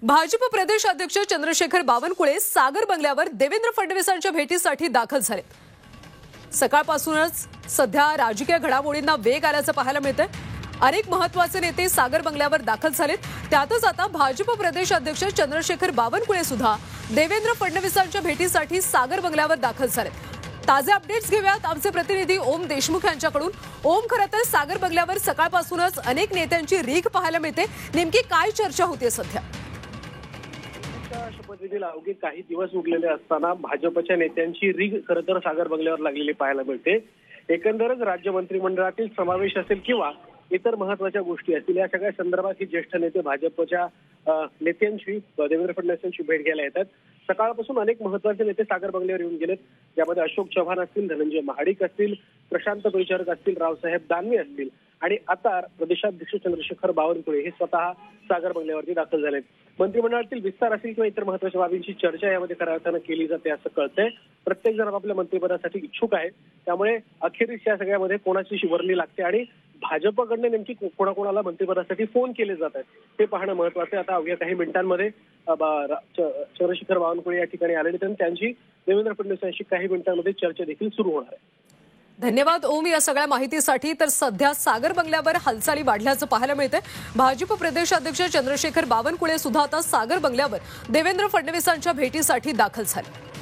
भाजप प्रदेश अध्यक्ष चंद्रशेखर बावनकुळे सागर बंगल्यावर देवेंद्र फडणवीसांच्या भेटीसाठी दाखल झाले। सकाळपासूनच सध्या राजकीय घडामोडींना वेग आल्याचं पाहायला मिळतंय। अनेक महत्त्वाचे नेते सागर बंगल्यावर दाखल झालेत। त्यातच आता भाजप प्रदेश अध्यक्ष चंद्रशेखर बावनकुळे सुद्धा देवेंद्र फडणवीसांच्या भेटीसाठी सागर बंगल्यावर दाखल झालेत। ताजे अपडेट्स घेऊयात आमचे प्रतिनिधी ओम देशमुख यांच्याकडून। ओम, खरं तर सागर बंगल्यावर सकाळपासूनच अनेक नेत्यांची रीघ पाहायला मिळते। नेमकी काय चर्चा होते सध्या? शपथविधीला अवघे काही दिवस उरलेले असताना भाजपच्या नेत्यांची रीघ खरं तर सागर बंगल्यावर लागलेली पाहायला मिळते। एकंदरच राज्य मंत्रिमंडळातील समावेश असेल किंवा इतर महत्त्वाच्या गोष्टी असतील, या सगळ्या संदर्भात ही ज्येष्ठ नेते भाजपच्या नेत्यांशी देवेंद्र फडणवीसांची भेट घ्यायला येतात। सकाळपासून अनेक महत्त्वाचे नेते सागर बंगल्यावर येऊन गेलेत। यामध्ये अशोक चव्हाण असतील, धनंजय महाडिक असतील, प्रशांत परिचारक असतील, रावसाहेब दानवे असतील आणि आता प्रदेशाध्यक्ष चंद्रशेखर बावनकुळे हे स्वतः सागर बंगल्यावरती दाखल झालेत। मंत्रिमंडळातील विस्तार असेल किंवा इतर महत्त्वाच्या बाबींची चर्चा यामध्ये खऱ्या अर्थानं केली जाते असं कळतंय। प्रत्येक जण आपल्या मंत्रिपदासाठी इच्छुक आहे, त्यामुळे अखेरीस या सगळ्यामध्ये कोणाची शिवरली लागते आणि भाजपकडनं नेमकी कोणाकोणाला मंत्रिपदासाठी फोन केले जात आहेत ते पाहणं महत्त्वाचं आहे। आता अवघ्या काही मिनिटांमध्ये चंद्रशेखर बावनकुळे या ठिकाणी आलेले आणि त्यांची देवेंद्र फडणवीसांशी काही मिनिटांमध्ये चर्चा देखील सुरू होणार आहे। धन्यवाद ओम या सगळ्या माहितीसाठी। तर सध्या सागर बंगल्यावर हालचाली वाढल्याचं पाहायला मिळतंय। भाजप प्रदेश अध्यक्ष चंद्रशेखर बावनकुळे सुद्धा आता सागर बंगल्यावर देवेंद्र फडणवीसांच्या भेटीसाठी दाखल झाले।